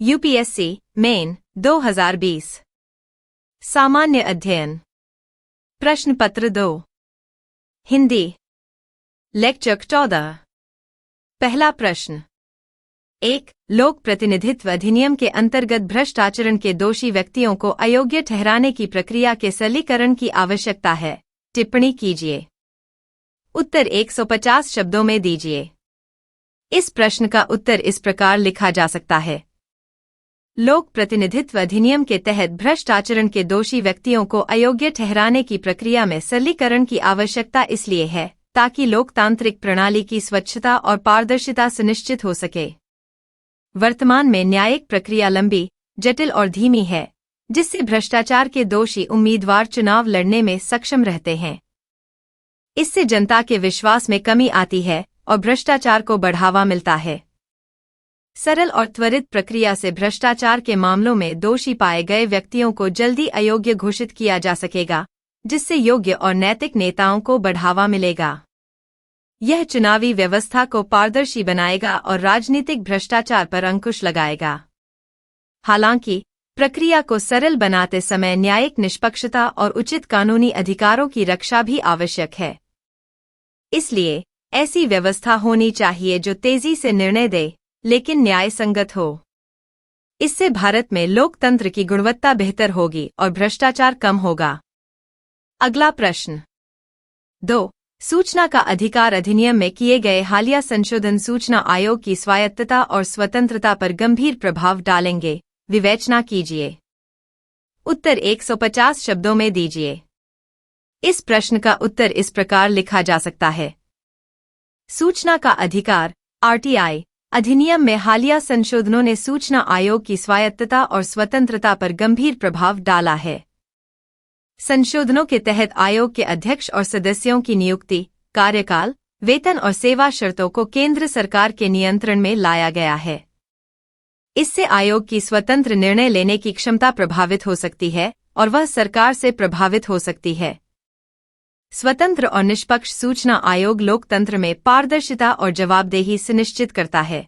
UPSC main 2020 सामान्य अध्ययन प्रश्न पत्र 2 हिंदी लेक्चर 14 पहला प्रश्न 1. लोक प्रतिनिधित्व अधिनियम के अंतर्गत भ्रष्ट आचरण के दोषी व्यक्तियों को अयोग्य ठहराने की प्रक्रिया के सरलीकरण की आवश्यकता है। टिप्पणी कीजिए। उत्तर 150 शब्दों में दीजिए। इस प्रश्न का उत्तर इस प्रकार लिखा जा सकता है। लोक प्रतिनिधित्व अधिनियम के तहत भ्रष्ट आचरण के दोषी व्यक्तियों को अयोग्य ठहराने की प्रक्रिया में सरलीकरण की आवश्यकता इसलिए है ताकि लोकतांत्रिक प्रणाली की स्वच्छता और पारदर्शिता सुनिश्चित हो सके। वर्तमान में न्यायिक प्रक्रिया लंबी, जटिल और धीमी है, जिससे भ्रष्टाचार के दोषी उम्मीदवार चुनाव लड़ने में सक्षम रहते हैं। इससे जनता के विश्वास में कमी आती है और भ्रष्टाचार को बढ़ावा मिलता है। सरल और त्वरित प्रक्रिया से भ्रष्टाचार के मामलों में दोषी पाए गए व्यक्तियों को जल्दी अयोग्य घोषित किया जा सकेगा, जिससे योग्य और नैतिक नेताओं को बढ़ावा मिलेगा। यह चुनावी व्यवस्था को पारदर्शी बनाएगा और राजनीतिक भ्रष्टाचार पर अंकुश लगाएगा। हालांकि, प्रक्रिया को सरल बनाते समय न्यायिक निष्पक्षता और उचित कानूनी अधिकारों की रक्षा भी आवश्यक है। इसलिए, ऐसी व्यवस्था होनी चाहिए जो तेजी से निर्णय दे, लेकिन न्याय संगत हो। इससे भारत में लोकतंत्र की गुणवत्ता बेहतर होगी और भ्रष्टाचार कम होगा। अगला प्रश्न 2. सूचना का अधिकार अधिनियम में किए गए हालिया संशोधन सूचना आयोग की स्वायत्तता और स्वतंत्रता पर गंभीर प्रभाव डालेंगे। विवेचना कीजिए। उत्तर 150 शब्दों में दीजिए। इस प्रश्न का उत्तर इस प्रकार लिखा जा सकता है। सूचना का अधिकार आरटीआई अधिनियम में हालिया संशोधनों ने सूचना आयोग की स्वायत्तता और स्वतंत्रता पर गंभीर प्रभाव डाला है। संशोधनों के तहत आयोग के अध्यक्ष और सदस्यों की नियुक्ति, कार्यकाल, वेतन और सेवा शर्तों को केंद्र सरकार के नियंत्रण में लाया गया है। इससे आयोग की स्वतंत्र निर्णय लेने की क्षमता प्रभावित हो सकती है और वह सरकार से प्रभावित हो सकती है। स्वतंत्र और निष्पक्ष सूचना आयोग लोकतंत्र में पारदर्शिता और जवाबदेही सुनिश्चित करता है।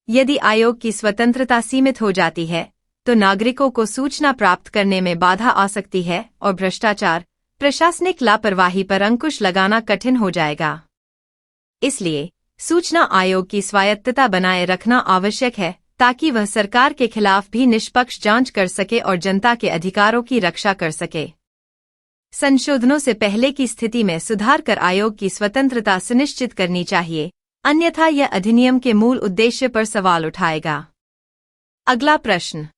यदि आयोग की स्वतंत्रता सीमित हो जाती है, तो नागरिकों को सूचना प्राप्त करने में बाधा आ सकती है और भ्रष्टाचार, प्रशासनिक लापरवाही पर अंकुश लगाना कठिन हो जाएगा। इसलिए, सूचना आयोग की स्वायत्तता बनाए रखना आवश्यक है ताकि वह सरकार के खिलाफ भी निष्पक्ष जांच कर सके और जनता के अधिकारों की रक्षा कर सके। संशोधनों से पहले की स्थिति में सुधार कर आयोग की स्वतंत्रता सुनिश्चित करनी चाहिए, अन्यथा यह अधिनियम के मूल उद्देश्य पर सवाल उठाएगा। अगला प्रश्न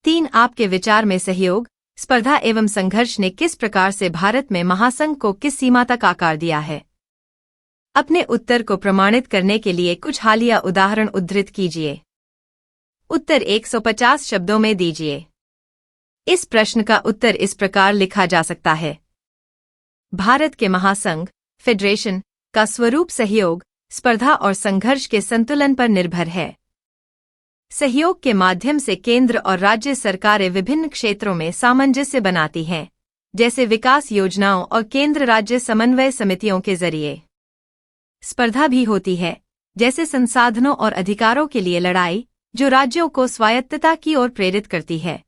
3. आपके विचार में सहयोग, स्पर्धा एवं संघर्ष ने किस प्रकार से भारत में महासंघ को किस सीमा तक आकार दिया है? अपने उत्तर को प्रमाणित करने के लिए कुछ हालिया उदाहरण उद्धृत कीजिए। उत्तर 150 शब्दों में दीजिए। इस प्रश्न का उत्तर इस प्रकार लिखा जा सकता है। भारत के महासंघ, फेडरेशन, का स्वरूप सहयोग, स्पर्धा और संघर्ष के संतुलन पर निर्भर है। सहयोग के माध्यम से केंद्र और राज्य सरकारें विभिन्न क्षेत्रों में सामंजस्य बनाती हैं, जैसे विकास योजनाओं और केंद्र राज्य समन्वय समितियों के जरिए। स्पर्धा भी होती है, जैसे संसाधनों और अधिकारों के लिए लड़ाई, जो राज्यों को स्वायत्तता की ओर प्रेरित करती है।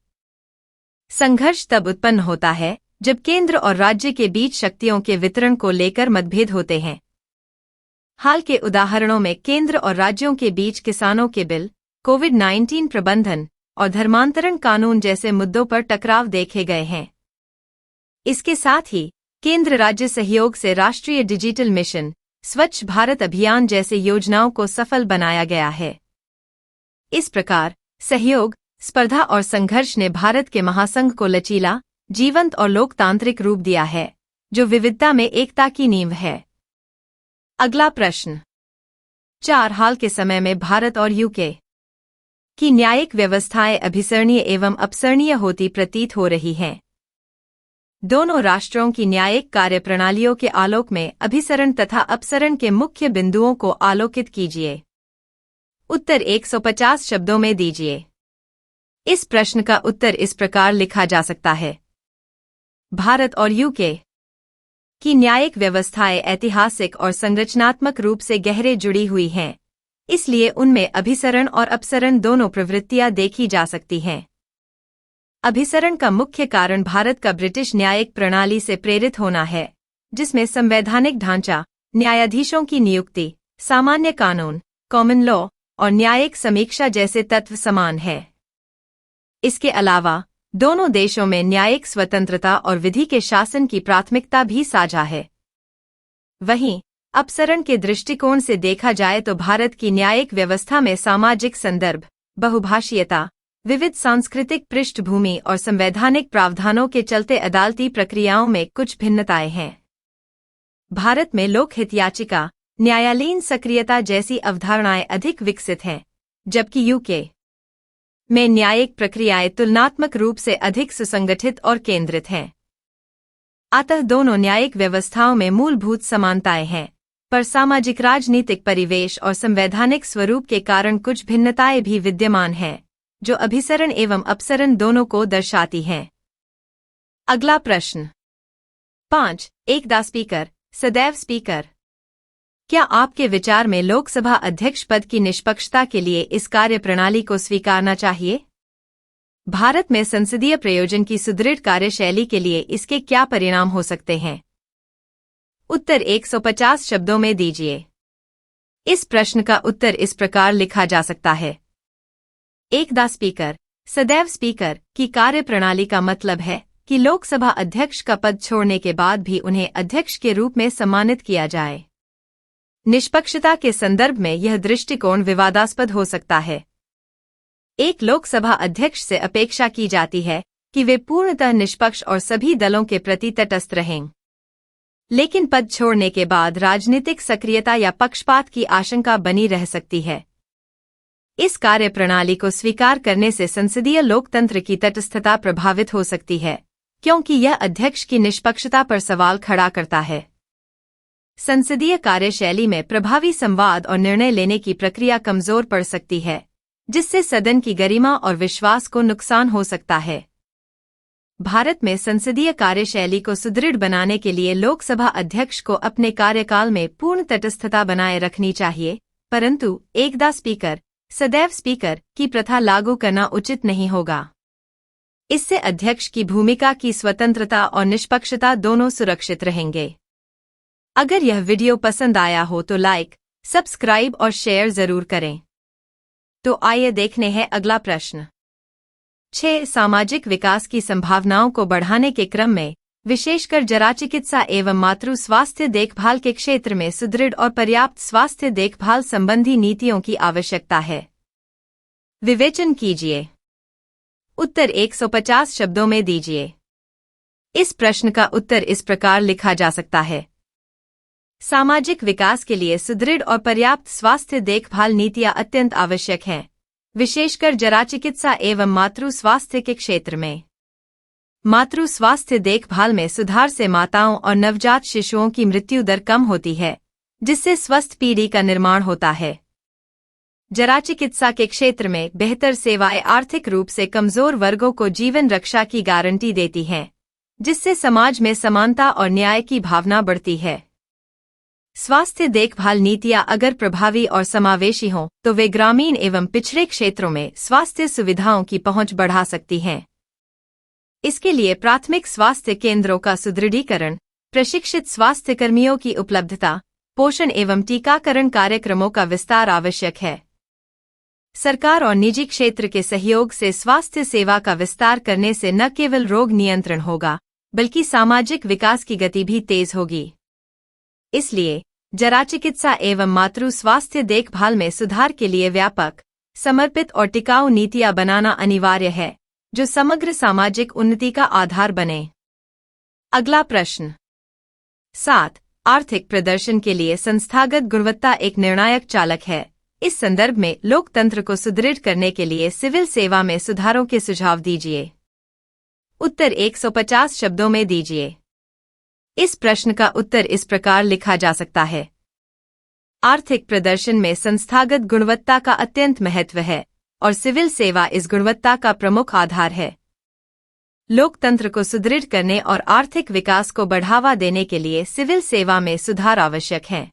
संघर्ष तब उत्पन्न होता है जब केंद्र और राज्य के बीच शक्तियों के वितरण को लेकर मतभेद होते हैं। हाल के उदाहरणों में केंद्र और राज्यों के बीच किसानों के बिल, कोविड-19 प्रबंधन और धर्मांतरण कानून जैसे मुद्दों पर टकराव देखे गए हैं। इसके साथ ही केंद्र राज्य सहयोग से राष्ट्रीय डिजिटल मिशन, स्वच्छ भारत अभियान जैसे योजनाओं को सफल बनाया गया है। इस प्रकार सहयोग, स्पर्धा और संघर्ष ने भारत के महासंघ को लचीला, जीवंत और लोकतांत्रिक रूप दिया है, जो विविधता में एकता की नींव है। अगला प्रश्न 4. हाल के समय में भारत और यूके की न्यायिक व्यवस्थाएं अभिसरणीय एवं अपसरणीय होती प्रतीत हो रही हैं। दोनों राष्ट्रों की न्यायिक कार्यप्रणालियों के आलोक में अभिसरण तथा अपसरण के मुख्य बिंदुओं को आलोकित कीजिए। उत्तर 150 शब्दों में दीजिए। इस प्रश्न का उत्तर इस प्रकार लिखा जा सकता है। भारत और यूके की न्यायिक व्यवस्थाएं ऐतिहासिक और संरचनात्मक रूप से गहरे जुड़ी हुई हैं, इसलिए उनमें अभिसरण और अपसरण दोनों प्रवृत्तियां देखी जा सकती हैं। अभिसरण का मुख्य कारण भारत का ब्रिटिश न्यायिक प्रणाली से प्रेरित होना है, जिसमें संवैधानिक ढांचा, न्यायाधीशों की नियुक्ति, सामान्य कानून, कॉमन लॉ और न्यायिक समीक्षा जैसे तत्व समान हैं। इसके अलावा दोनों देशों में न्यायिक स्वतंत्रता और विधि के शासन की प्राथमिकता भी साझा है। वहीं अपसरण के दृष्टिकोण से देखा जाए तो भारत की न्यायिक व्यवस्था में सामाजिक संदर्भ, बहुभाषीयता, विविध सांस्कृतिक पृष्ठभूमि और संवैधानिक प्रावधानों के चलते अदालती प्रक्रियाओं में कुछ भिन्नताएं हैं। भारत में लोकहित याचिका, न्यायालयीन सक्रियता जैसी अवधारणाएं अधिक विकसित हैं, जबकि यूके में न्यायिक प्रक्रियाएं तुलनात्मक रूप से अधिक सुसंगठित और केंद्रित हैं। अतः दोनों न्यायिक व्यवस्थाओं में मूलभूत समानताएं हैं, पर सामाजिक राजनीतिक परिवेश और संवैधानिक स्वरूप के कारण कुछ भिन्नताएं भी विद्यमान हैं, जो अभिसरण एवं अपसरण दोनों को दर्शाती हैं। अगला प्रश्न 5. एकदा स्पीकर, सदैव स्पीकर। क्या आपके विचार में लोकसभा अध्यक्ष पद की निष्पक्षता के लिए इस कार्यप्रणाली को स्वीकारना चाहिए? भारत में संसदीय प्रयोजन की सुदृढ़ कार्यशैली के लिए इसके क्या परिणाम हो सकते हैं? उत्तर 150 शब्दों में दीजिए। इस प्रश्न का उत्तर इस प्रकार लिखा जा सकता है। एकदा स्पीकर, सदैव स्पीकर की कार्यप्रणाली का मतलब है कि लोकसभा अध्यक्ष का पद छोड़ने के बाद भी उन्हें अध्यक्ष के रूप में सम्मानित किया जाए। निष्पक्षता के संदर्भ में यह दृष्टिकोण विवादास्पद हो सकता है। एक लोकसभा अध्यक्ष से अपेक्षा की जाती है कि वे पूर्णतः निष्पक्ष और सभी दलों के प्रति तटस्थ रहें, लेकिन पद छोड़ने के बाद राजनीतिक सक्रियता या पक्षपात की आशंका बनी रह सकती है। इस कार्यप्रणाली को स्वीकार करने से संसदीय लोकतंत्र की तटस्थता प्रभावित हो सकती है, क्योंकि यह अध्यक्ष की निष्पक्षता पर सवाल खड़ा करता है। संसदीय कार्यशैली में प्रभावी संवाद और निर्णय लेने की प्रक्रिया कमजोर पड़ सकती है, जिससे सदन की गरिमा और विश्वास को नुकसान हो सकता है। भारत में संसदीय कार्यशैली को सुदृढ़ बनाने के लिए लोकसभा अध्यक्ष को अपने कार्यकाल में पूर्ण तटस्थता बनाए रखनी चाहिए, परंतु एकदा स्पीकर, सदैव स्पीकर की प्रथा लागू करना उचित नहीं होगा। इससे अध्यक्ष की भूमिका की स्वतंत्रता और निष्पक्षता दोनों सुरक्षित रहेंगे। अगर यह वीडियो पसंद आया हो तो लाइक, सब्सक्राइब और शेयर जरूर करें। तो आइए देखने हैं अगला प्रश्न। 6. सामाजिक विकास की संभावनाओं को बढ़ाने के क्रम में विशेषकर जराचिकित्सा एवं मातृ स्वास्थ्य देखभाल के क्षेत्र में सुदृढ़ और पर्याप्त स्वास्थ्य देखभाल संबंधी नीतियों की आवश्यकता है। विवेचन कीजिए। उत्तर 150 शब्दों में दीजिए। इस प्रश्न का उत्तर इस प्रकार लिखा जा सकता है। सामाजिक विकास के लिए सुदृढ़ और पर्याप्त स्वास्थ्य देखभाल नीतियां अत्यंत आवश्यक हैं, विशेषकर जराचिकित्सा एवं मातृ स्वास्थ्य के क्षेत्र में। मातृ स्वास्थ्य देखभाल में सुधार से माताओं और नवजात शिशुओं की मृत्यु दर कम होती है, जिससे स्वस्थ पीढ़ी का निर्माण होता है। जराचिकित्सा के क्षेत्र में बेहतर सेवाएं आर्थिक रूप से कमजोर वर्गों को जीवन रक्षा की गारंटी देती हैं, जिससे समाज में समानता और न्याय की भावना बढ़ती है। स्वास्थ्य देखभाल नीतियां अगर प्रभावी और समावेशी हों तो वे ग्रामीण एवं पिछड़े क्षेत्रों में स्वास्थ्य सुविधाओं की पहुंच बढ़ा सकती हैं। इसके लिए प्राथमिक स्वास्थ्य केंद्रों का सुदृढ़ीकरण, प्रशिक्षित स्वास्थ्यकर्मियों की उपलब्धता, पोषण एवं टीकाकरण कार्यक्रमों का विस्तार आवश्यक है। सरकार और निजी क्षेत्र के सहयोग से स्वास्थ्य सेवा का विस्तार करने से न केवल रोग नियंत्रण होगा, बल्कि सामाजिक विकास की गति भी तेज होगी। इसलिए जराचिकित्सा एवं मातृ स्वास्थ्य देखभाल में सुधार के लिए व्यापक, समर्पित और टिकाऊ नीतियां बनाना अनिवार्य है, जो समग्र सामाजिक उन्नति का आधार बने। अगला प्रश्न 7. आर्थिक प्रदर्शन के लिए संस्थागत गुणवत्ता एक निर्णायक चालक है। इस संदर्भ में लोकतंत्र को सुदृढ़ करने के लिए सिविल सेवा में सुधारों के सुझाव दीजिए। उत्तर 150 शब्दों में दीजिए। इस प्रश्न का उत्तर इस प्रकार लिखा जा सकता है। आर्थिक प्रदर्शन में संस्थागत गुणवत्ता का अत्यंत महत्व है और सिविल सेवा इस गुणवत्ता का प्रमुख आधार है। लोकतंत्र को सुदृढ़ करने और आर्थिक विकास को बढ़ावा देने के लिए सिविल सेवा में सुधार आवश्यक है।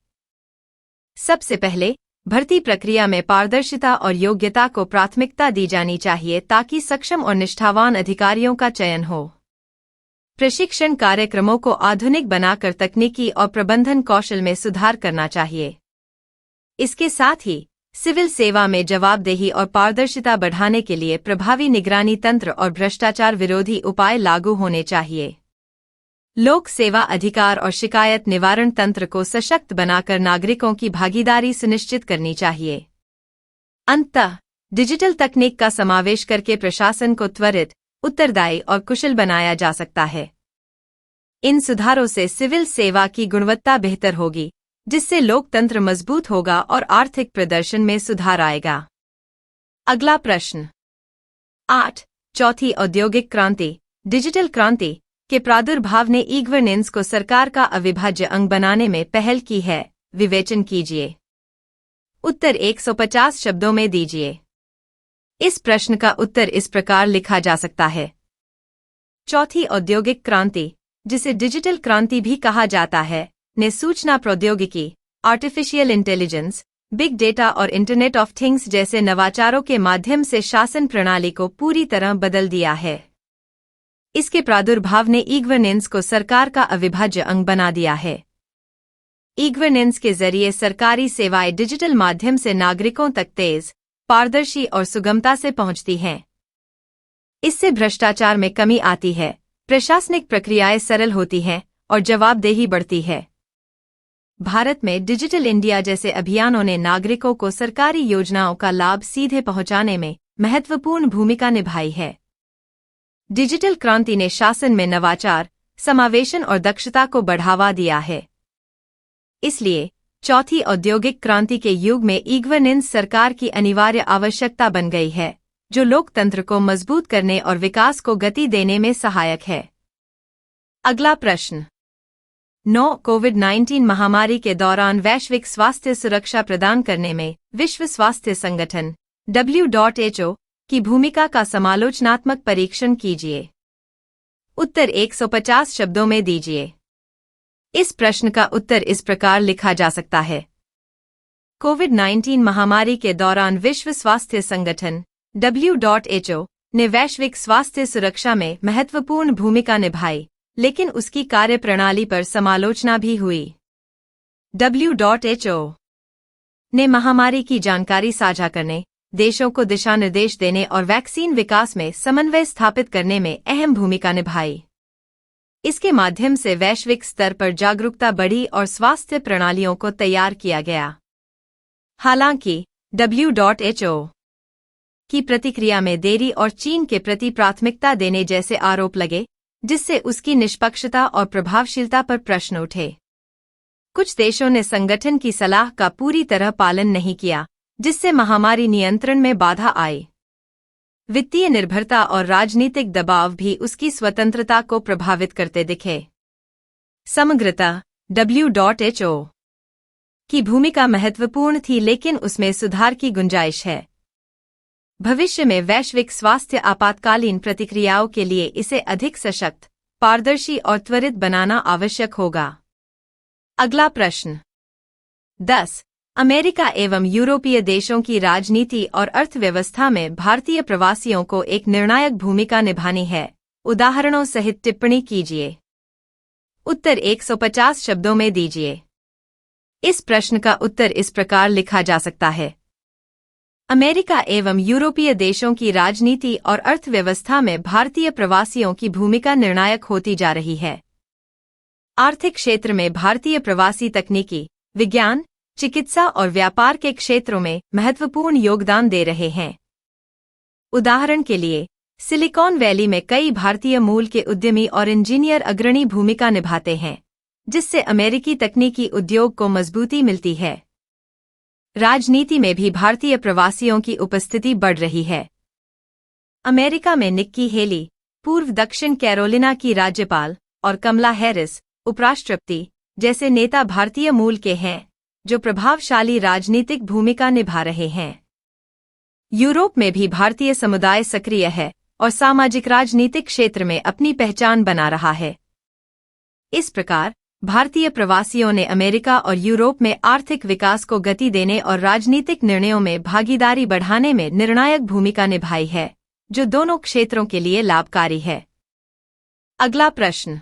सबसे पहले भर्ती प्रक्रिया में पारदर्शिता और योग्यता को प्राथमिकता दी जानी चाहिए ताकि सक्षम और निष्ठावान अधिकारियों का चयन हो। प्रशिक्षण कार्यक्रमों को आधुनिक बनाकर तकनीकी और प्रबंधन कौशल में सुधार करना चाहिए। इसके साथ ही सिविल सेवा में जवाबदेही और पारदर्शिता बढ़ाने के लिए प्रभावी निगरानी तंत्र और भ्रष्टाचार विरोधी उपाय लागू होने चाहिए। लोक सेवा अधिकार और शिकायत निवारण तंत्र को सशक्त बनाकर नागरिकों की भागीदारी सुनिश्चित करनी चाहिए। अंततः डिजिटल तकनीक का समावेश करके प्रशासन को त्वरित, उत्तरदायी और कुशल बनाया जा सकता है। इन सुधारों से सिविल सेवा की गुणवत्ता बेहतर होगी, जिससे लोकतंत्र मजबूत होगा और आर्थिक प्रदर्शन में सुधार आएगा। अगला प्रश्न 8। चौथी औद्योगिक क्रांति, डिजिटल क्रांति के प्रादुर्भाव ने ई गवर्नेंस को सरकार का अविभाज्य अंग बनाने में पहल की है। विवेचन कीजिए। उत्तर 150 शब्दों में दीजिए। इस प्रश्न का उत्तर इस प्रकार लिखा जा सकता है। चौथी औद्योगिक क्रांति, जिसे डिजिटल क्रांति भी कहा जाता है, ने सूचना प्रौद्योगिकी, आर्टिफिशियल इंटेलिजेंस, बिग डेटा और इंटरनेट ऑफ थिंग्स जैसे नवाचारों के माध्यम से शासन प्रणाली को पूरी तरह बदल दिया है। इसके प्रादुर्भाव ने ई गवर्नेंस को सरकार का अविभाज्य अंग बना दिया है। ई गवर्नेंस के जरिए सरकारी सेवाएं डिजिटल माध्यम से नागरिकों तक तेज, पारदर्शी और सुगमता से पहुंचती हैं। इससे भ्रष्टाचार में कमी आती है, प्रशासनिक प्रक्रियाएं सरल होती हैं और जवाबदेही बढ़ती है। भारत में डिजिटल इंडिया जैसे अभियानों ने नागरिकों को सरकारी योजनाओं का लाभ सीधे पहुंचाने में महत्वपूर्ण भूमिका निभाई है। डिजिटल क्रांति ने शासन में नवाचार, समावेशन और दक्षता को बढ़ावा दिया है। इसलिए चौथी औद्योगिक क्रांति के युग में ई गवर्नेंस सरकार की अनिवार्य आवश्यकता बन गई है, जो लोकतंत्र को मजबूत करने और विकास को गति देने में सहायक है। अगला प्रश्न 9। कोविड-19 महामारी के दौरान वैश्विक स्वास्थ्य सुरक्षा प्रदान करने में विश्व स्वास्थ्य संगठन WHO की भूमिका का समालोचनात्मक परीक्षण कीजिए। उत्तर 150 शब्दों में दीजिए। इस प्रश्न का उत्तर इस प्रकार लिखा जा सकता है। कोविड-19 महामारी के दौरान विश्व स्वास्थ्य संगठन WHO ने वैश्विक स्वास्थ्य सुरक्षा में महत्वपूर्ण भूमिका निभाई, लेकिन उसकी कार्यप्रणाली पर समालोचना भी हुई। WHO ने महामारी की जानकारी साझा करने, देशों को दिशा निर्देश देने और वैक्सीन विकास में समन्वय स्थापित करने में अहम भूमिका निभाई। इसके माध्यम से वैश्विक स्तर पर जागरूकता बढ़ी और स्वास्थ्य प्रणालियों को तैयार किया गया। हालांकि WHO की प्रतिक्रिया में देरी और चीन के प्रति प्राथमिकता देने जैसे आरोप लगे, जिससे उसकी निष्पक्षता और प्रभावशीलता पर प्रश्न उठे। कुछ देशों ने संगठन की सलाह का पूरी तरह पालन नहीं किया, जिससे महामारी नियंत्रण में बाधा आई। वित्तीय निर्भरता और राजनीतिक दबाव भी उसकी स्वतंत्रता को प्रभावित करते दिखे। समग्रतः WHO की भूमिका महत्वपूर्ण थी, लेकिन उसमें सुधार की गुंजाइश है। भविष्य में वैश्विक स्वास्थ्य आपातकालीन प्रतिक्रियाओं के लिए इसे अधिक सशक्त, पारदर्शी और त्वरित बनाना आवश्यक होगा। अगला प्रश्न 10। अमेरिका एवं यूरोपीय देशों की राजनीति और अर्थव्यवस्था में भारतीय प्रवासियों को एक निर्णायक भूमिका निभानी है। उदाहरणों सहित टिप्पणी कीजिए। उत्तर 150 शब्दों में दीजिए। इस प्रश्न का उत्तर इस प्रकार लिखा जा सकता है। अमेरिका एवं यूरोपीय देशों की राजनीति और अर्थव्यवस्था में भारतीय प्रवासियों की भूमिका निर्णायक होती जा रही है। आर्थिक क्षेत्र में भारतीय प्रवासी तकनीकी, विज्ञान, चिकित्सा और व्यापार के क्षेत्रों में महत्वपूर्ण योगदान दे रहे हैं। उदाहरण के लिए, सिलिकॉन वैली में कई भारतीय मूल के उद्यमी और इंजीनियर अग्रणी भूमिका निभाते हैं, जिससे अमेरिकी तकनीकी उद्योग को मजबूती मिलती है। राजनीति में भी भारतीय प्रवासियों की उपस्थिति बढ़ रही है। अमेरिका में निक्की हेली, पूर्व दक्षिण कैरोलिना की राज्यपाल, और कमला हैरिस, उपराष्ट्रपति जैसे नेता भारतीय मूल के हैं, जो प्रभावशाली राजनीतिक भूमिका निभा रहे हैं। यूरोप में भी भारतीय समुदाय सक्रिय है और सामाजिक राजनीतिक क्षेत्र में अपनी पहचान बना रहा है। इस प्रकार भारतीय प्रवासियों ने अमेरिका और यूरोप में आर्थिक विकास को गति देने और राजनीतिक निर्णयों में भागीदारी बढ़ाने में निर्णायक भूमिका निभाई है, जो दोनों क्षेत्रों के लिए लाभकारी है। अगला प्रश्न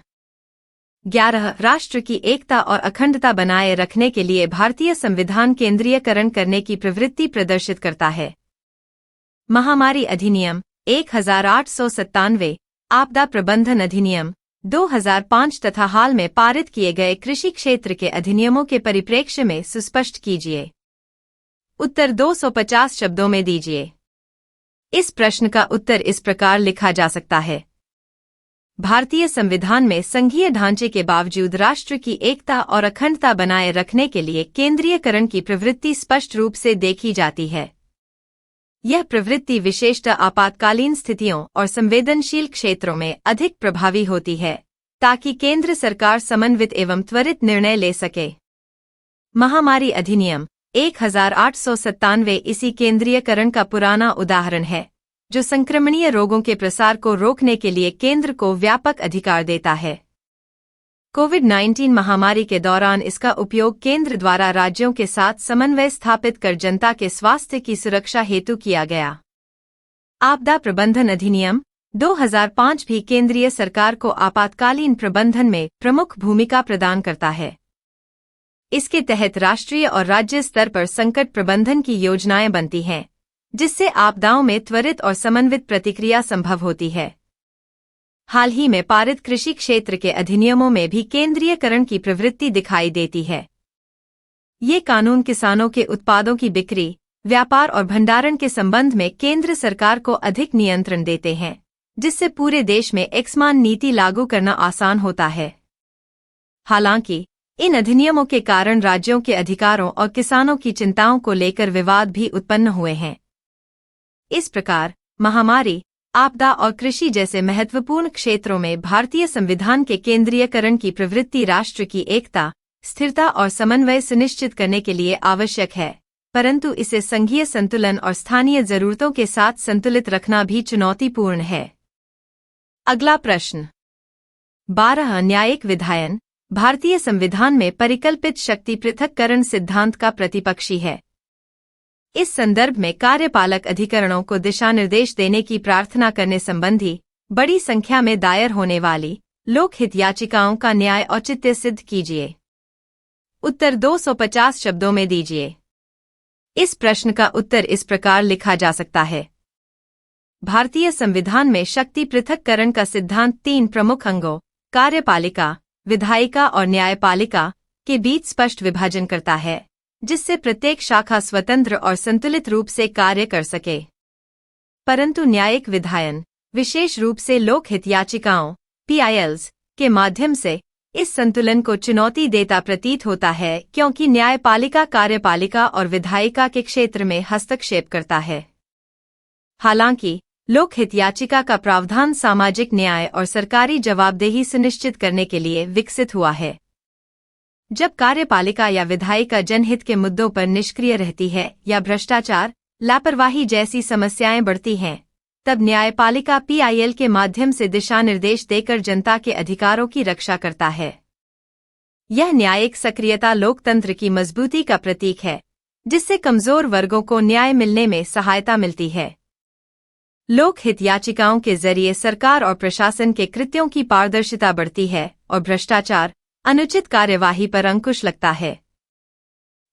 11 राष्ट्र की एकता और अखंडता बनाए रखने के लिए भारतीय संविधान केंद्रीयकरण करने की प्रवृत्ति प्रदर्शित करता है। महामारी अधिनियम 1897, आपदा प्रबंधन अधिनियम 2005 तथा हाल में पारित किए गए कृषि क्षेत्र के अधिनियमों के परिप्रेक्ष्य में सुस्पष्ट कीजिए। उत्तर 250 शब्दों में दीजिए। इस प्रश्न का उत्तर इस प्रकार लिखा जा सकता है। भारतीय संविधान में संघीय ढांचे के बावजूद राष्ट्र की एकता और अखंडता बनाए रखने के लिए केंद्रीयकरण की प्रवृत्ति स्पष्ट रूप से देखी जाती है। यह प्रवृत्ति विशेषतः आपातकालीन स्थितियों और संवेदनशील क्षेत्रों में अधिक प्रभावी होती है, ताकि केंद्र सरकार समन्वित एवं त्वरित निर्णय ले सके। महामारी अधिनियम 1897 इसी केंद्रीयकरण का पुराना उदाहरण है, जो संक्रमणीय रोगों के प्रसार को रोकने के लिए केंद्र को व्यापक अधिकार देता है। कोविड-19 महामारी के दौरान इसका उपयोग केंद्र द्वारा राज्यों के साथ समन्वय स्थापित कर जनता के स्वास्थ्य की सुरक्षा हेतु किया गया। आपदा प्रबंधन अधिनियम 2005 भी केंद्रीय सरकार को आपातकालीन प्रबंधन में प्रमुख भूमिका प्रदान करता है। इसके तहत राष्ट्रीय और राज्य स्तर पर संकट प्रबंधन की योजनाएं बनती हैं, जिससे आपदाओं में त्वरित और समन्वित प्रतिक्रिया संभव होती है। हाल ही में पारित कृषि क्षेत्र के अधिनियमों में भी केंद्रीयकरण की प्रवृत्ति दिखाई देती है। ये कानून किसानों के उत्पादों की बिक्री, व्यापार और भंडारण के संबंध में केंद्र सरकार को अधिक नियंत्रण देते हैं, जिससे पूरे देश में एकसमान नीति लागू करना आसान होता है। हालांकि इन अधिनियमों के कारण राज्यों के अधिकारों और किसानों की चिंताओं को लेकर विवाद भी उत्पन्न हुए हैं। इस प्रकार महामारी, आपदा और कृषि जैसे महत्वपूर्ण क्षेत्रों में भारतीय संविधान के केंद्रीयकरण की प्रवृत्ति राष्ट्र की एकता, स्थिरता और समन्वय सुनिश्चित करने के लिए आवश्यक है, परंतु इसे संघीय संतुलन और स्थानीय जरूरतों के साथ संतुलित रखना भी चुनौतीपूर्ण है। अगला प्रश्न 12 न्यायिक विधायन भारतीय संविधान में परिकल्पित शक्ति पृथक्करण सिद्धांत का प्रतिपक्षी है। इस संदर्भ में कार्यपालक अधिकरणों को दिशा निर्देश देने की प्रार्थना करने संबंधी बड़ी संख्या में दायर होने वाली लोकहित याचिकाओं का न्याय औचित्य सिद्ध कीजिए। उत्तर 250 शब्दों में दीजिए। इस प्रश्न का उत्तर इस प्रकार लिखा जा सकता है। भारतीय संविधान में शक्ति पृथक्करण का सिद्धांत 3 प्रमुख अंगों कार्यपालिका, विधायिका और न्यायपालिका के बीच स्पष्ट विभाजन करता है, जिससे प्रत्येक शाखा स्वतंत्र और संतुलित रूप से कार्य कर सके। परंतु न्यायिक विधायन, विशेष रूप से लोकहित याचिकाओं PILs के माध्यम से इस संतुलन को चुनौती देता प्रतीत होता है, क्योंकि न्यायपालिका कार्यपालिका और विधायिका के क्षेत्र में हस्तक्षेप करता है। हालांकि लोकहित याचिका का प्रावधान सामाजिक न्याय और सरकारी जवाबदेही सुनिश्चित करने के लिए विकसित हुआ है। जब कार्यपालिका या विधायिका जनहित के मुद्दों पर निष्क्रिय रहती है या भ्रष्टाचार, लापरवाही जैसी समस्याएं बढ़ती हैं, तब न्यायपालिका PIL के माध्यम से दिशा निर्देश देकर जनता के अधिकारों की रक्षा करता है। यह न्यायिक सक्रियता लोकतंत्र की मजबूती का प्रतीक है, जिससे कमजोर वर्गों को न्याय मिलने में सहायता मिलती है। लोकहित याचिकाओं के जरिए सरकार और प्रशासन के कृत्यों की पारदर्शिता बढ़ती है और भ्रष्टाचार, अनुचित कार्यवाही पर अंकुश लगता है।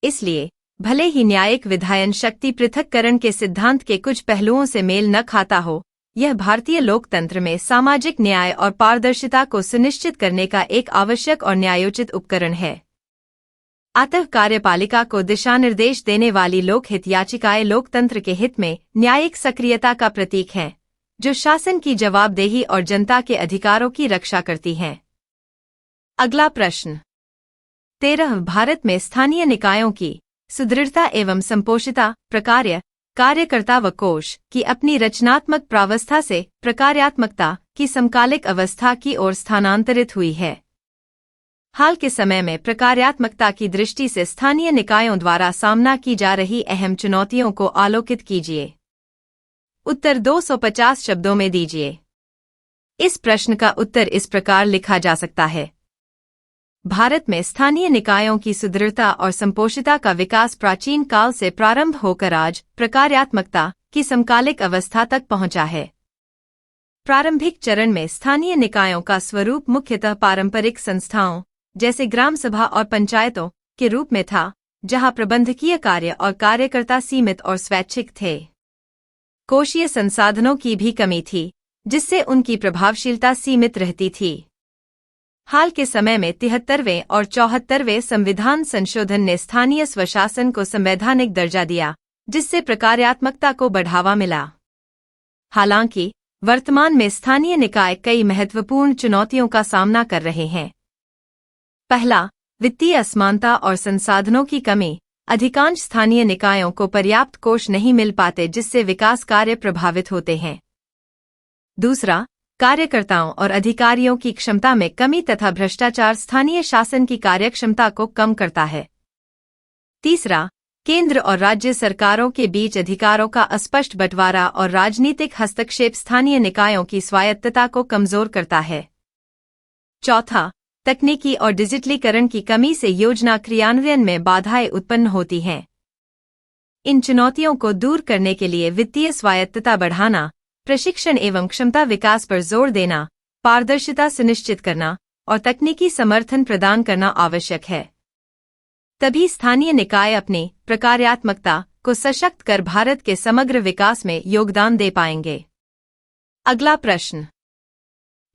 इसलिए भले ही न्यायिक विधायन शक्ति पृथक्करण के सिद्धांत के कुछ पहलुओं से मेल न खाता हो, यह भारतीय लोकतंत्र में सामाजिक न्याय और पारदर्शिता को सुनिश्चित करने का एक आवश्यक और न्यायोचित उपकरण है। अतः कार्यपालिका को दिशा निर्देश देने वाली लोकहित याचिकाएं लोकतंत्र के हित में न्यायिक सक्रियता का प्रतीक हैं, जो शासन की जवाबदेही और जनता के अधिकारों की रक्षा करती हैं। अगला प्रश्न 13 भारत में स्थानीय निकायों की सुदृढ़ता एवं संपोषिता प्रकार्य कार्यकर्ता व कोष की अपनी रचनात्मक प्रावस्था से प्रकार्यात्मकता की समकालिक अवस्था की ओर स्थानांतरित हुई है। हाल के समय में प्रकार्यात्मकता की दृष्टि से स्थानीय निकायों द्वारा सामना की जा रही अहम चुनौतियों को आलोकित कीजिए। उत्तर 250 शब्दों में दीजिए। इस प्रश्न का उत्तर इस प्रकार लिखा जा सकता है। भारत में स्थानीय निकायों की सुदृढ़ता और संपोषिता का विकास प्राचीन काल से प्रारंभ होकर आज प्रकार्यात्मकता की समकालिक अवस्था तक पहुंचा है। प्रारंभिक चरण में स्थानीय निकायों का स्वरूप मुख्यतः पारंपरिक संस्थाओं जैसे ग्राम सभा और पंचायतों के रूप में था, जहां प्रबंधकीय कार्य और कार्यकर्ता सीमित और स्वैच्छिक थे। कोषीय संसाधनों की भी कमी थी, जिससे उनकी प्रभावशीलता सीमित रहती थी। हाल के समय में 73वें और 74वें संविधान संशोधन ने स्थानीय स्वशासन को संवैधानिक दर्जा दिया, जिससे प्रकार्यात्मकता को बढ़ावा मिला। हालांकि वर्तमान में स्थानीय निकाय कई महत्वपूर्ण चुनौतियों का सामना कर रहे हैं। पहला, वित्तीय असमानता और संसाधनों की कमी। अधिकांश स्थानीय निकायों को पर्याप्त कोष नहीं मिल पाते, जिससे विकास कार्य प्रभावित होते हैं। दूसरा, कार्यकर्ताओं और अधिकारियों की क्षमता में कमी तथा भ्रष्टाचार स्थानीय शासन की कार्यक्षमता को कम करता है। तीसरा, केंद्र और राज्य सरकारों के बीच अधिकारों का अस्पष्ट बंटवारा और राजनीतिक हस्तक्षेप स्थानीय निकायों की स्वायत्तता को कमजोर करता है। चौथा, तकनीकी और डिजिटलीकरण की कमी से योजना क्रियान्वयन में बाधाएं उत्पन्न होती हैं। इन चुनौतियों को दूर करने के लिए वित्तीय स्वायत्तता बढ़ाना, प्रशिक्षण एवं क्षमता विकास पर जोर देना, पारदर्शिता सुनिश्चित करना और तकनीकी समर्थन प्रदान करना आवश्यक है। तभी स्थानीय निकाय अपनी प्रकार्यात्मकता को सशक्त कर भारत के समग्र विकास में योगदान दे पाएंगे। अगला प्रश्न।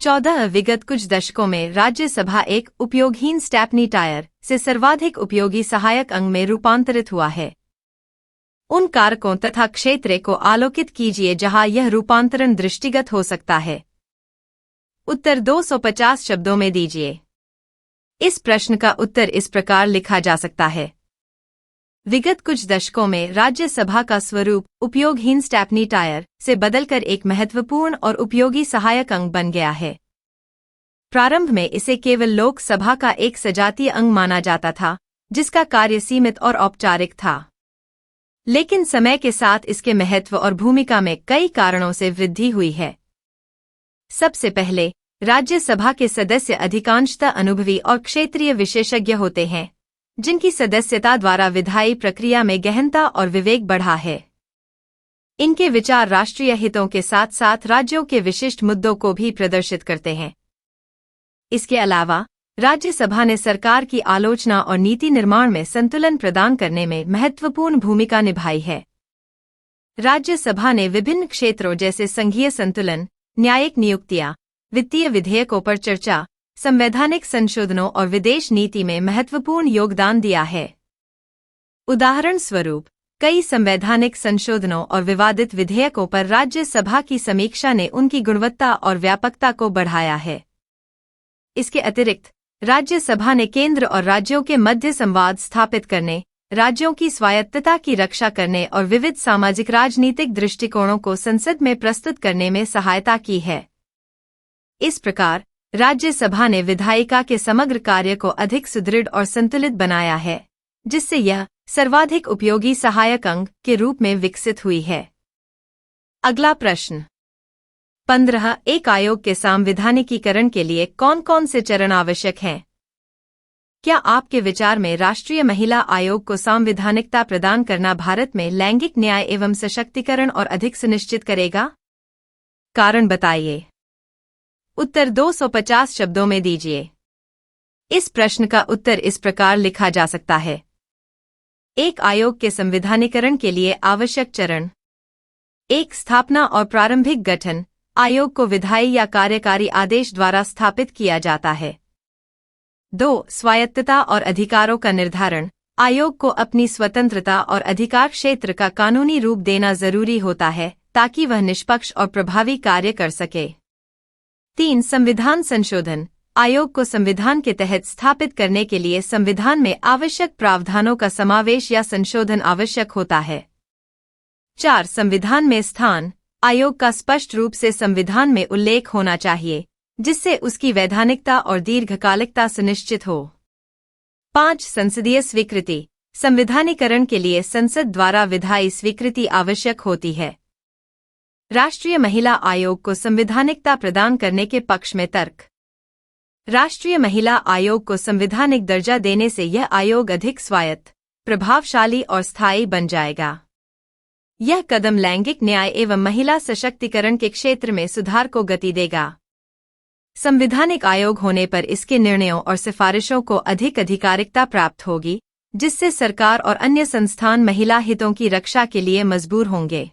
14 विगत कुछ दशकों में राज्यसभा एक उपयोगहीन स्टेपनी टायर से सर्वाधिक उपयोगी सहायक अंग में रूपांतरित हुआ है। उन कारकों तथा क्षेत्र को आलोकित कीजिए जहां यह रूपांतरण दृष्टिगत हो सकता है। उत्तर 250 शब्दों में दीजिए। इस प्रश्न का उत्तर इस प्रकार लिखा जा सकता है। विगत कुछ दशकों में राज्यसभा का स्वरूप उपयोगहीन स्टेपनी टायर से बदलकर एक महत्वपूर्ण और उपयोगी सहायक अंग बन गया है। प्रारंभ में इसे केवल लोकसभा का एक सजातीय अंग माना जाता था, जिसका कार्य सीमित और औपचारिक था। लेकिन समय के साथ इसके महत्व और भूमिका में कई कारणों से वृद्धि हुई है। सबसे पहले, राज्यसभा के सदस्य अधिकांशतः अनुभवी और क्षेत्रीय विशेषज्ञ होते हैं, जिनकी सदस्यता द्वारा विधायी प्रक्रिया में गहनता और विवेक बढ़ा है। इनके विचार राष्ट्रीय हितों के साथ साथ राज्यों के विशिष्ट मुद्दों को भी प्रदर्शित करते हैं। इसके अलावा राज्यसभा ने सरकार की आलोचना और नीति निर्माण में संतुलन प्रदान करने में महत्वपूर्ण भूमिका निभाई है। राज्यसभा ने विभिन्न क्षेत्रों जैसे संघीय संतुलन, न्यायिक नियुक्तियां, वित्तीय विधेयकों पर चर्चा, संवैधानिक संशोधनों और विदेश नीति में महत्वपूर्ण योगदान दिया है। उदाहरण स्वरूप, कई संवैधानिक संशोधनों और विवादित विधेयकों पर राज्यसभा की समीक्षा ने उनकी गुणवत्ता और व्यापकता को बढ़ाया है। इसके अतिरिक्त राज्यसभा ने केंद्र और राज्यों के मध्य संवाद स्थापित करने, राज्यों की स्वायत्तता की रक्षा करने और विविध सामाजिक राजनीतिक दृष्टिकोणों को संसद में प्रस्तुत करने में सहायता की है। इस प्रकार राज्यसभा ने विधायिका के समग्र कार्य को अधिक सुदृढ़ और संतुलित बनाया है, जिससे यह सर्वाधिक उपयोगी सहायक अंग के रूप में विकसित हुई है। अगला प्रश्न। 15 एक आयोग के संवैधानिकीकरण के लिए कौन कौन से चरण आवश्यक हैं? क्या आपके विचार में राष्ट्रीय महिला आयोग को संवैधानिकता प्रदान करना भारत में लैंगिक न्याय एवं सशक्तिकरण और अधिक सुनिश्चित करेगा? कारण बताइए। उत्तर 250 शब्दों में दीजिए। इस प्रश्न का उत्तर इस प्रकार लिखा जा सकता है। एक आयोग के संवैधानिकरण के लिए आवश्यक चरण। 1 स्थापना और प्रारंभिक गठन। आयोग को विधायी या कार्यकारी आदेश द्वारा स्थापित किया जाता है। 2 स्वायत्तता और अधिकारों का निर्धारण। आयोग को अपनी स्वतंत्रता और अधिकार क्षेत्र का कानूनी रूप देना जरूरी होता है, ताकि वह निष्पक्ष और प्रभावी कार्य कर सके। 3 संविधान संशोधन। आयोग को संविधान के तहत स्थापित करने के लिए संविधान में आवश्यक प्रावधानों का समावेश या संशोधन आवश्यक होता है। 4 संविधान में स्थान। आयोग का स्पष्ट रूप से संविधान में उल्लेख होना चाहिए, जिससे उसकी वैधानिकता और दीर्घकालिकता सुनिश्चित हो। 5 संसदीय स्वीकृति। संविधानीकरण के लिए संसद द्वारा विधायी स्वीकृति आवश्यक होती है। राष्ट्रीय महिला आयोग को संवैधानिकता प्रदान करने के पक्ष में तर्क। राष्ट्रीय महिला आयोग को संवैधानिक दर्जा देने से यह आयोग अधिक स्वायत्त, प्रभावशाली और स्थायी बन जाएगा। यह कदम लैंगिक न्याय एवं महिला सशक्तिकरण के क्षेत्र में सुधार को गति देगा। संवैधानिक आयोग होने पर इसके निर्णयों और सिफारिशों को अधिक आधिकारिकता प्राप्त होगी, जिससे सरकार और अन्य संस्थान महिला हितों की रक्षा के लिए मजबूर होंगे।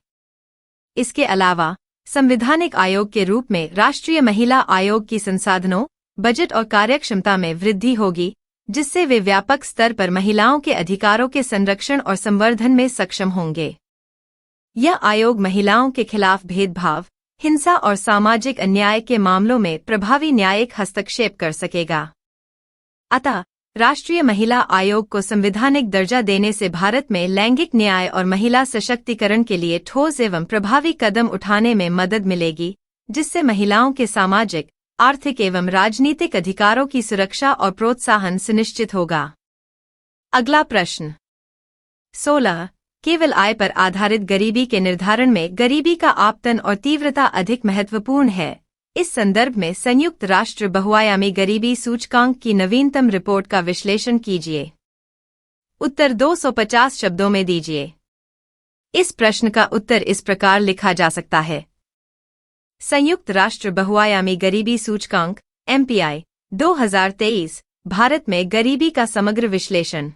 इसके अलावा संवैधानिक आयोग के रूप में राष्ट्रीय महिला आयोग की संसाधनों, बजट और कार्यक्षमता में वृद्धि होगी, जिससे वे व्यापक स्तर पर महिलाओं के अधिकारों के संरक्षण और संवर्धन में सक्षम होंगे। यह आयोग महिलाओं के खिलाफ भेदभाव, हिंसा और सामाजिक अन्याय के मामलों में प्रभावी न्यायिक हस्तक्षेप कर सकेगा। अतः राष्ट्रीय महिला आयोग को संवैधानिक दर्जा देने से भारत में लैंगिक न्याय और महिला सशक्तिकरण के लिए ठोस एवं प्रभावी कदम उठाने में मदद मिलेगी, जिससे महिलाओं के सामाजिक, आर्थिक एवं राजनीतिक अधिकारों की सुरक्षा और प्रोत्साहन सुनिश्चित होगा। अगला प्रश्न 16। केवल आय पर आधारित गरीबी के निर्धारण में गरीबी का आपतन और तीव्रता अधिक महत्वपूर्ण है। इस संदर्भ में संयुक्त राष्ट्र बहुआयामी गरीबी सूचकांक की नवीनतम रिपोर्ट का विश्लेषण कीजिए। उत्तर 250 शब्दों में दीजिए। इस प्रश्न का उत्तर इस प्रकार लिखा जा सकता है। संयुक्त राष्ट्र बहुआयामी गरीबी सूचकांक MPI 2023 भारत में गरीबी का समग्र विश्लेषण।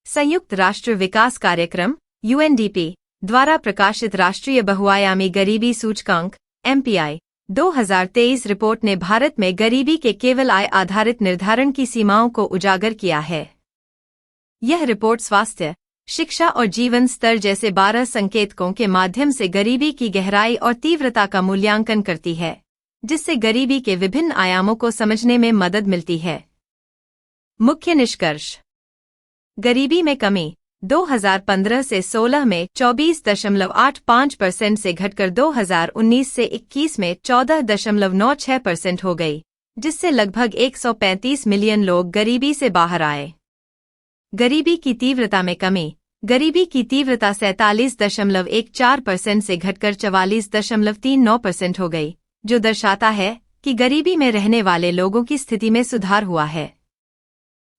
संयुक्त राष्ट्र विकास कार्यक्रम UNDP द्वारा प्रकाशित राष्ट्रीय बहुआयामी गरीबी सूचकांक MPI 2023 रिपोर्ट ने भारत में गरीबी के केवल आय आधारित निर्धारण की सीमाओं को उजागर किया है। यह रिपोर्ट स्वास्थ्य, शिक्षा और जीवन स्तर जैसे 12 संकेतकों के माध्यम से गरीबी की गहराई और तीव्रता का मूल्यांकन करती है, जिससे गरीबी के विभिन्न आयामों को समझने में मदद मिलती है। मुख्य निष्कर्ष: गरीबी में कमी 2015 से 16 में 24.85% से घटकर 2019 से 21 में 14.96% हो गई, जिससे लगभग 135 मिलियन लोग गरीबी से बाहर आए। गरीबी की तीव्रता में कमी: गरीबी की तीव्रता 47.14% से घटकर 44.39% हो गई, जो दर्शाता है कि गरीबी में रहने वाले लोगों की स्थिति में सुधार हुआ है।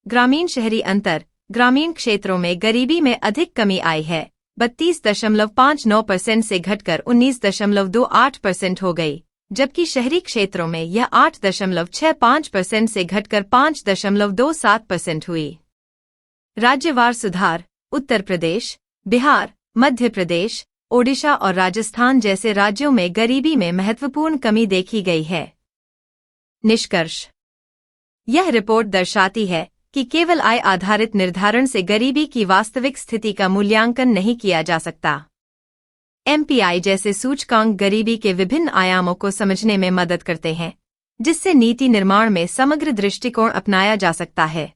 ग्रामीण शहरी अंतर: ग्रामीण क्षेत्रों में गरीबी में अधिक कमी आई है, 32.59% से घटकर 19.28% हो गई, जबकि शहरी क्षेत्रों में यह 8.65% से घटकर 5.27% हुई। राज्यवार सुधार: उत्तर प्रदेश, बिहार, मध्य प्रदेश, ओडिशा और राजस्थान जैसे राज्यों में गरीबी में महत्वपूर्ण कमी देखी गई है। निष्कर्ष: यह रिपोर्ट दर्शाती है कि केवल आय आधारित निर्धारण से गरीबी की वास्तविक स्थिति का मूल्यांकन नहीं किया जा सकता। MPI जैसे सूचकांक गरीबी के विभिन्न आयामों को समझने में मदद करते हैं, जिससे नीति निर्माण में समग्र दृष्टिकोण अपनाया जा सकता है।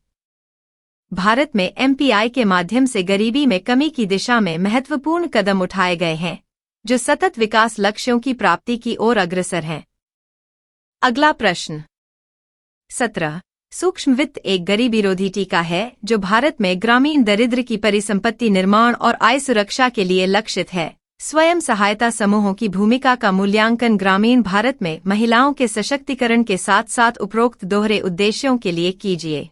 भारत में MPI के माध्यम से गरीबी में कमी की दिशा में महत्वपूर्ण कदम उठाए गए हैं, जो सतत विकास लक्ष्यों की प्राप्ति की ओर अग्रसर हैं। अगला प्रश्न 17। सूक्ष्म वित्त एक गरीबी रोधी टीका है जो भारत में ग्रामीण दरिद्र की परिसंपत्ति निर्माण और आय सुरक्षा के लिए लक्षित है। स्वयं सहायता समूहों की भूमिका का मूल्यांकन ग्रामीण भारत में महिलाओं के सशक्तिकरण के साथ साथ उपरोक्त दोहरे उद्देश्यों के लिए कीजिए।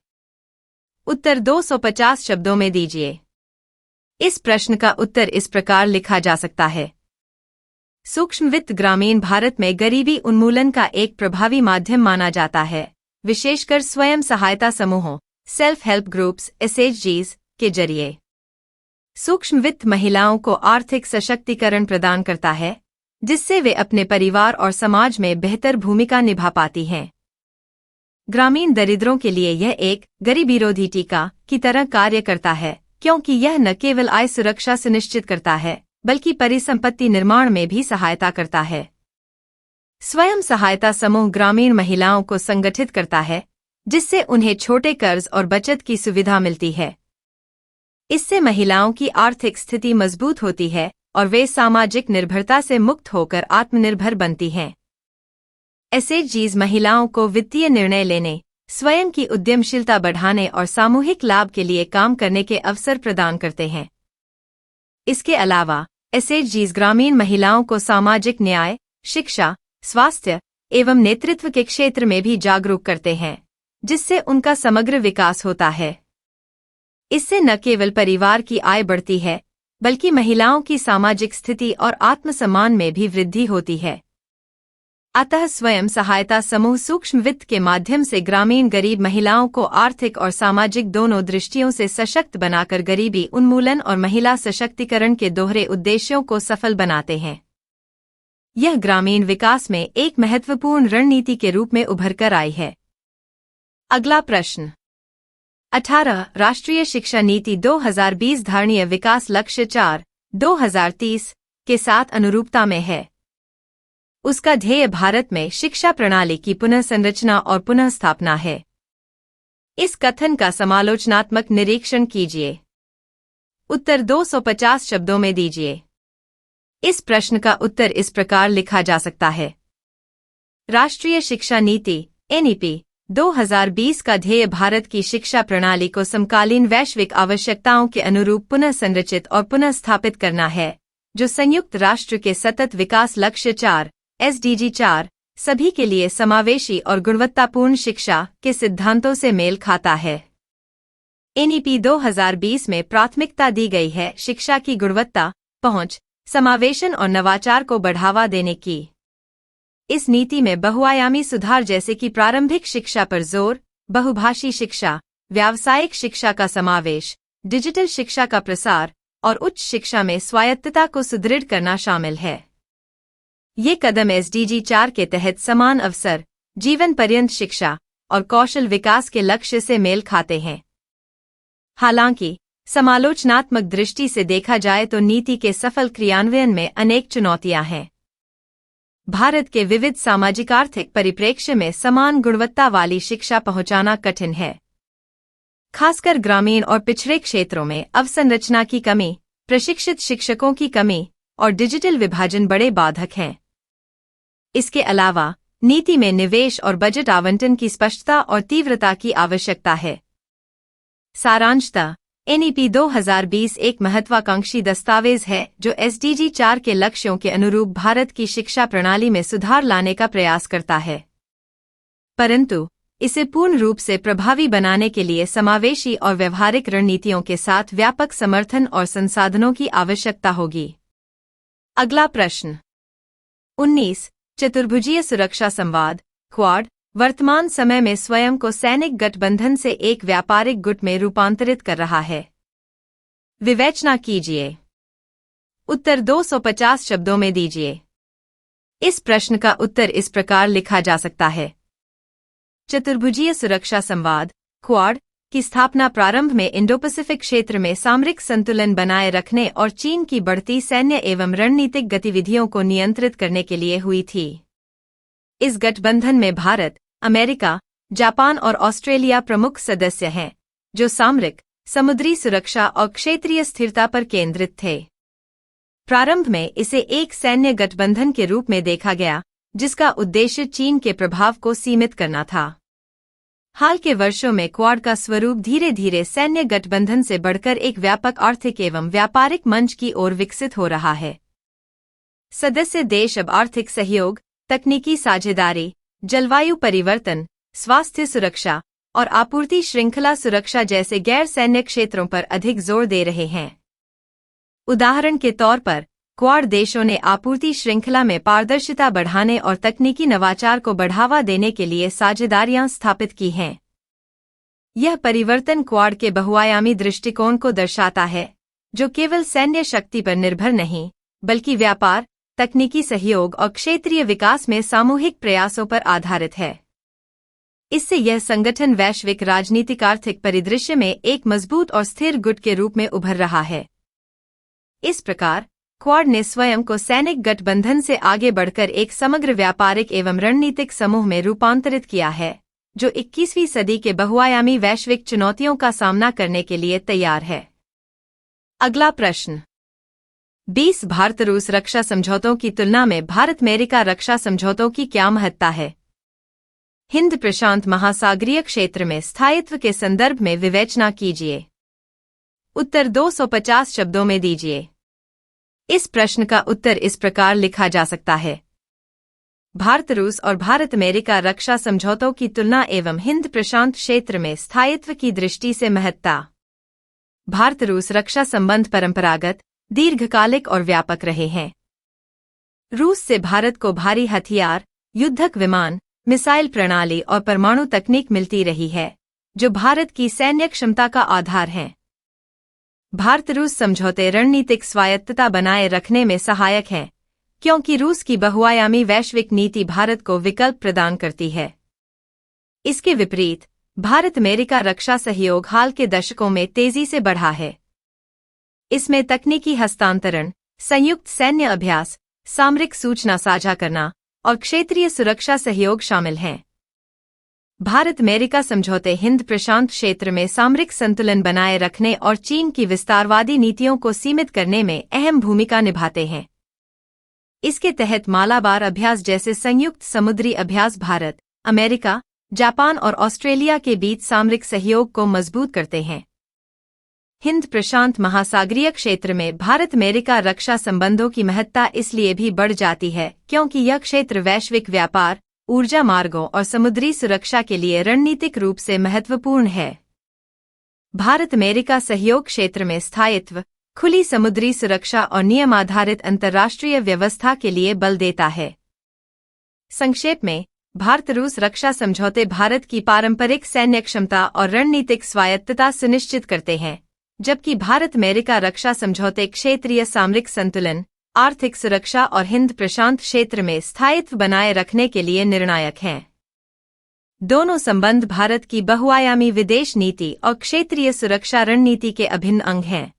उत्तर 250 शब्दों में दीजिए। इस प्रश्न का उत्तर इस प्रकार लिखा जा सकता है। सूक्ष्म वित्त ग्रामीण भारत में गरीबी उन्मूलन का एक प्रभावी माध्यम माना जाता है, विशेषकर स्वयं सहायता समूहों सेल्फ हेल्प ग्रुप्स SHGs के जरिए। सूक्ष्म वित्त महिलाओं को आर्थिक सशक्तिकरण प्रदान करता है, जिससे वे अपने परिवार और समाज में बेहतर भूमिका निभा पाती हैं। ग्रामीण दरिद्रों के लिए यह एक गरीबीरोधी टीका की तरह कार्य करता है, क्योंकि यह न केवल आय सुरक्षा सुनिश्चित करता है, बल्कि परिसंपत्ति निर्माण में भी सहायता करता है। स्वयं सहायता समूह ग्रामीण महिलाओं को संगठित करता है, जिससे उन्हें छोटे कर्ज और बचत की सुविधा मिलती है। इससे महिलाओं की आर्थिक स्थिति मजबूत होती है और वे सामाजिक निर्भरता से मुक्त होकर आत्मनिर्भर बनती हैं। SHGs महिलाओं को वित्तीय निर्णय लेने, स्वयं की उद्यमशीलता बढ़ाने और सामूहिक लाभ के लिए काम करने के अवसर प्रदान करते हैं। इसके अलावा SHGs ग्रामीण महिलाओं को सामाजिक न्याय, शिक्षा, स्वास्थ्य, एवं नेतृत्व के क्षेत्र में भी जागरूक करते हैं, जिससे उनका समग्र विकास होता है। इससे न केवल परिवार की आय बढ़ती है, बल्कि महिलाओं की सामाजिक स्थिति और आत्मसम्मान में भी वृद्धि होती है। अतः स्वयं सहायता समूह सूक्ष्म वित्त के माध्यम से ग्रामीण गरीब महिलाओं को आर्थिक और सामाजिक दोनों दृष्टियों से सशक्त बनाकर गरीबी उन्मूलन और महिला सशक्तिकरण के दोहरे उद्देश्यों को सफल बनाते हैं। यह ग्रामीण विकास में एक महत्वपूर्ण रणनीति के रूप में उभर कर आई है। अगला प्रश्न 18 राष्ट्रीय शिक्षा नीति 2020 धारणीय विकास लक्ष्य 4, 2030 के साथ अनुरूपता में है। उसका ध्येय भारत में शिक्षा प्रणाली की पुनः संरचना और पुनः स्थापना है। इस कथन का समालोचनात्मक निरीक्षण कीजिए। उत्तर 250 शब्दों में दीजिए। इस प्रश्न का उत्तर इस प्रकार लिखा जा सकता है। राष्ट्रीय शिक्षा नीति (एनईपी) 2020 का ध्येय भारत की शिक्षा प्रणाली को समकालीन वैश्विक आवश्यकताओं के अनुरूप पुनः संरचित और पुनः स्थापित करना है, जो संयुक्त राष्ट्र के सतत विकास लक्ष्य 4 SDG 4 सभी के लिए समावेशी और गुणवत्तापूर्ण शिक्षा के सिद्धांतों से मेल खाता है। एनईपी 2020 में प्राथमिकता दी गई है शिक्षा की गुणवत्ता, पहुंच, समावेशन और नवाचार को बढ़ावा देने की। इस नीति में बहुआयामी सुधार जैसे कि प्रारंभिक शिक्षा पर जोर, बहुभाषी शिक्षा, व्यावसायिक शिक्षा का समावेश, डिजिटल शिक्षा का प्रसार और उच्च शिक्षा में स्वायत्तता को सुदृढ़ करना शामिल है। ये कदम SDG 4 के तहत समान अवसर, जीवन पर्यंत शिक्षा और कौशल विकास के लक्ष्य से मेल खाते हैं। हालांकि समालोचनात्मक दृष्टि से देखा जाए तो नीति के सफल क्रियान्वयन में अनेक चुनौतियां हैं। भारत के विविध सामाजिक आर्थिक परिप्रेक्ष्य में समान गुणवत्ता वाली शिक्षा पहुंचाना कठिन है। खासकर ग्रामीण और पिछड़े क्षेत्रों में अवसंरचना की कमी, प्रशिक्षित शिक्षकों की कमी और डिजिटल विभाजन बड़े बाधक हैं। इसके अलावा नीति में निवेश और बजट आवंटन की स्पष्टता और तीव्रता की आवश्यकता है। सारांशतः एनईपी 2020 एक महत्वाकांक्षी दस्तावेज है जो SDG 4 के लक्ष्यों के अनुरूप भारत की शिक्षा प्रणाली में सुधार लाने का प्रयास करता है। परंतु इसे पूर्ण रूप से प्रभावी बनाने के लिए समावेशी और व्यवहारिक रणनीतियों के साथ व्यापक समर्थन और संसाधनों की आवश्यकता होगी। अगला प्रश्न 19 चतुर्भुजीय सुरक्षा संवाद क्वाड वर्तमान समय में स्वयं को सैनिक गठबंधन से एक व्यापारिक गुट में रूपांतरित कर रहा है। विवेचना कीजिए। उत्तर 250 शब्दों में दीजिए। इस प्रश्न का उत्तर इस प्रकार लिखा जा सकता है। चतुर्भुजीय सुरक्षा संवाद क्वाड की स्थापना प्रारंभ में इंडो पैसिफिक क्षेत्र में सामरिक संतुलन बनाए रखने और चीन की बढ़ती सैन्य एवं रणनीतिक गतिविधियों को नियंत्रित करने के लिए हुई थी। इस गठबंधन में भारत, अमेरिका, जापान और ऑस्ट्रेलिया प्रमुख सदस्य हैं, जो सामरिक, समुद्री सुरक्षा और क्षेत्रीय स्थिरता पर केंद्रित थे। प्रारंभ में इसे एक सैन्य गठबंधन के रूप में देखा गया, जिसका उद्देश्य चीन के प्रभाव को सीमित करना था। हाल के वर्षों में क्वाड का स्वरूप धीरे धीरे सैन्य गठबंधन से बढ़कर एक व्यापक आर्थिक एवं व्यापारिक मंच की ओर विकसित हो रहा है। सदस्य देश अब आर्थिक सहयोग, तकनीकी साझेदारी, जलवायु परिवर्तन, स्वास्थ्य सुरक्षा और आपूर्ति श्रृंखला सुरक्षा जैसे गैर सैन्य क्षेत्रों पर अधिक जोर दे रहे हैं। उदाहरण के तौर पर, क्वाड देशों ने आपूर्ति श्रृंखला में पारदर्शिता बढ़ाने और तकनीकी नवाचार को बढ़ावा देने के लिए साझेदारियां स्थापित की हैं। यह परिवर्तन क्वाड के बहुआयामी दृष्टिकोण को दर्शाता है, जो केवल सैन्य शक्ति पर निर्भर नहीं, बल्कि व्यापार, तकनीकी सहयोग और क्षेत्रीय विकास में सामूहिक प्रयासों पर आधारित है। इससे यह संगठन वैश्विक राजनीतिक आर्थिक परिदृश्य में एक मजबूत और स्थिर गुट के रूप में उभर रहा है। इस प्रकार, क्वाड ने स्वयं को सैनिक गठबंधन से आगे बढ़कर एक समग्र व्यापारिक एवं रणनीतिक समूह में रूपांतरित किया है, जो 21वीं सदी के बहुआयामी वैश्विक चुनौतियों का सामना करने के लिए तैयार है। अगला प्रश्न 20 भारत रूस रक्षा समझौतों की तुलना में भारत अमेरिका रक्षा समझौतों की क्या महत्ता है? हिंद प्रशांत महासागरीय क्षेत्र में स्थायित्व के संदर्भ में विवेचना कीजिए। उत्तर 250 शब्दों में दीजिए। इस प्रश्न का उत्तर इस प्रकार लिखा जा सकता है। भारत रूस और भारत अमेरिका रक्षा समझौतों की तुलना एवं हिंद प्रशांत क्षेत्र में स्थायित्व की दृष्टि से महत्ता। भारत रूस रक्षा संबंध परंपरागत, दीर्घकालिक और व्यापक रहे हैं। रूस से भारत को भारी हथियार, युद्धक विमान, मिसाइल प्रणाली और परमाणु तकनीक मिलती रही है, जो भारत की सैन्य क्षमता का आधार हैं। भारत रूस समझौते रणनीतिक स्वायत्तता बनाए रखने में सहायक हैं, क्योंकि रूस की बहुआयामी वैश्विक नीति भारत को विकल्प प्रदान करती है। इसके विपरीत, भारत अमेरिका रक्षा सहयोग हाल के दशकों में तेजी से बढ़ा है। इसमें तकनीकी हस्तांतरण, संयुक्त सैन्य अभ्यास, सामरिक सूचना साझा करना और क्षेत्रीय सुरक्षा सहयोग शामिल हैं। भारत अमेरिका समझौते हिंद प्रशांत क्षेत्र में सामरिक संतुलन बनाए रखने और चीन की विस्तारवादी नीतियों को सीमित करने में अहम भूमिका निभाते हैं। इसके तहत मालाबार अभ्यास जैसे संयुक्त समुद्री अभ्यास भारत, अमेरिका, जापान और ऑस्ट्रेलिया के बीच सामरिक सहयोग को मजबूत करते हैं। हिंद प्रशांत महासागरीय क्षेत्र में भारत अमेरिका रक्षा संबंधों की महत्ता इसलिए भी बढ़ जाती है क्योंकि यह क्षेत्र वैश्विक व्यापार, ऊर्जा मार्गों और समुद्री सुरक्षा के लिए रणनीतिक रूप से महत्वपूर्ण है। भारत अमेरिका सहयोग क्षेत्र में स्थायित्व, खुली समुद्री सुरक्षा और नियम आधारित अंतर्राष्ट्रीय व्यवस्था के लिए बल देता है। संक्षेप में, भारत रूस रक्षा समझौते भारत की पारंपरिक सैन्य क्षमता और रणनीतिक स्वायत्तता सुनिश्चित करते हैं, जबकि भारत अमेरिका रक्षा समझौते क्षेत्रीय सामरिक संतुलन, आर्थिक सुरक्षा और हिंद प्रशांत क्षेत्र में स्थायित्व बनाए रखने के लिए निर्णायक हैं। दोनों संबंध भारत की बहुआयामी विदेश नीति और क्षेत्रीय सुरक्षा रणनीति के अभिन्न अंग हैं।